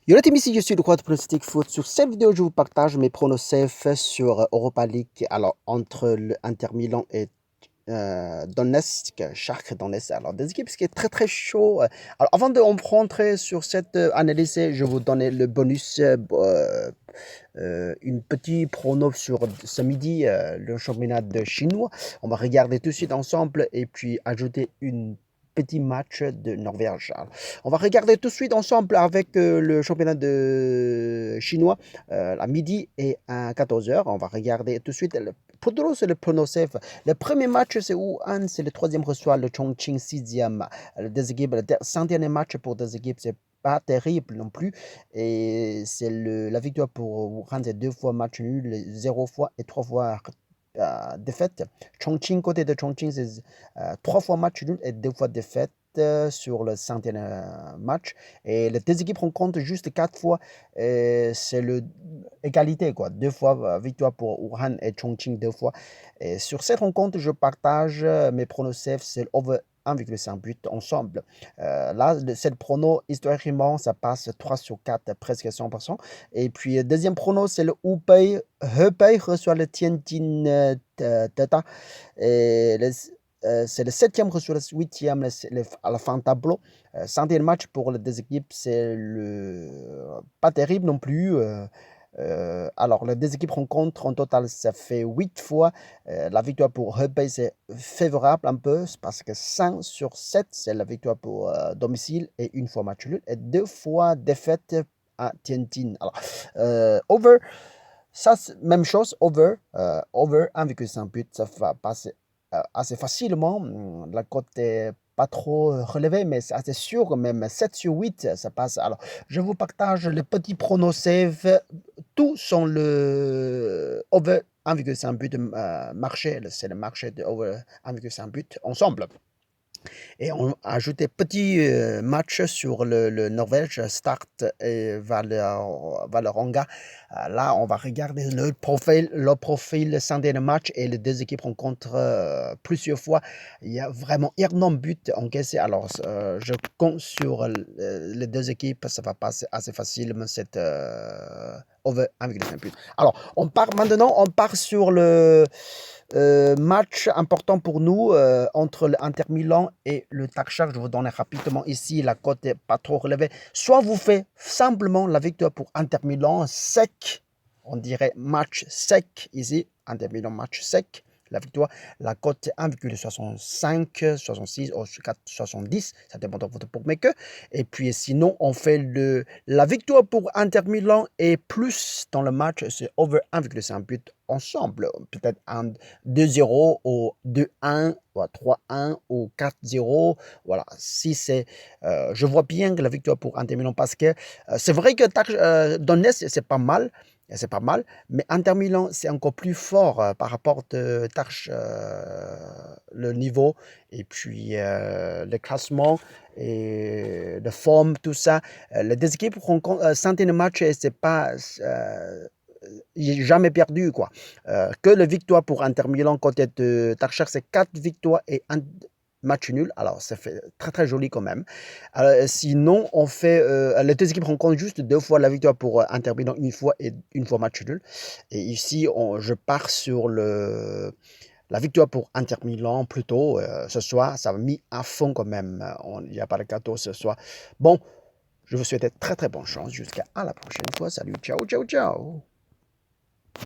Yo la team, ici je suis le roi de pronostic foot. Sur cette vidéo, je vous partage mes pronostics sur Europa League. Alors, entre le Inter Milan et Donetsk, Shakhtar Donetsk. Alors, des équipes qui est très très chaud. Alors, avant de rentrer sur cette analyse, je vais vous donner le bonus, une petite prono sur ce midi, le championnat de chinois. On va regarder tout de suite ensemble et puis ajouter une petit match de Norvège. Alors, on va regarder tout de suite ensemble avec le championnat de chinois à midi et à 14h. On va regarder tout de suite le Podolo, c'est le pronostic. Le premier match, c'est Wuhan, c'est le troisième reçoit le Chongqing, sixième. Des équipes, le centième match pour des équipes, c'est pas terrible non plus. Et c'est la victoire pour Wuhan, c'est 2 fois match nul, 0 fois et 3 fois défaite. Chongqing, côté de Chongqing, c'est 3 fois match nul et 2 fois défaite sur le centième match. Et les deux équipes rencontrent juste 4 fois. C'est l'égalité, quoi. 2 fois victoire pour Wuhan et Chongqing 2 fois. Et sur cette rencontre, je partage mes pronostics, c'est over 1,5 but ensemble. Là, cette prono, historiquement, ça passe 3 sur 4, presque 100%. Et puis, deuxième prono, c'est le Hebei reçoit le Tianjin Teta. Et c'est le septième reçoit le huitième à la fin tableau. Centième match pour les deux équipes, c'est pas terrible non plus. Alors, les deux équipes rencontrent en total, ça fait 8 fois. La victoire pour Hebei, c'est favorable un peu, parce que 5 sur 7, c'est la victoire pour domicile et une fois match nul et 2 fois défaite à Tianjin. Alors, over, ça, même chose, over 1,5 but, ça va passer assez facilement. La cote est pas trop relevée, mais c'est assez sûr, même 7 sur 8, ça passe. Alors, je vous partage les petits pronostics, tout sont le over 1,5 but marché, c'est le marché de over 1,5 but ensemble. Et on a ajouté petit match sur le Norvège, Start et Valerenga. Là, on va regarder le profil des matchs et les deux équipes rencontrent plusieurs fois. Il y a vraiment énorme but encaissé. Alors, je compte sur les deux équipes. Ça va passer assez facilement cette over 1,5 but. Alors, on part sur le match important pour nous entre l'Inter Milan et le Shakhtar. Je vous donne rapidement ici, la cote n'est pas trop relevée. Soit vous faites simplement la victoire pour Inter Milan sec, on dirait match sec ici, Inter Milan match sec. La victoire, la cote est 1,65, 66 ou 70, ça dépend de votre bookmaker. Et puis sinon, on fait la victoire pour Inter Milan et plus dans le match, c'est over 1,5 but ensemble. Peut-être un 2-0 ou 2-1 ou 3-1 ou 4-0. Voilà, si c'est... je vois bien que la victoire pour Inter Milan parce que c'est vrai que Donetsk, c'est pas mal. C'est pas mal, mais Inter Milan, c'est encore plus fort par rapport de le niveau et puis le classement et la forme, tout ça. Les deux équipes rencontrent centaines de matchs et c'est pas... il n'est jamais perdu, quoi. Que la victoire pour Inter Milan côté de Shakhtar, c'est 4 victoires et un match nul. Alors, ça fait très, très joli quand même. Sinon, on fait... les deux équipes rencontrent juste 2 fois la victoire pour Inter Milan, une fois et une fois match nul. Et ici, je pars sur la victoire pour Inter Milan plutôt ce soir. Ça m'a mis à fond quand même. Il n'y a pas de gâteau ce soir. Bon, je vous souhaite très, très bonne chance. Jusqu'à la prochaine fois. Salut, ciao, ciao, ciao.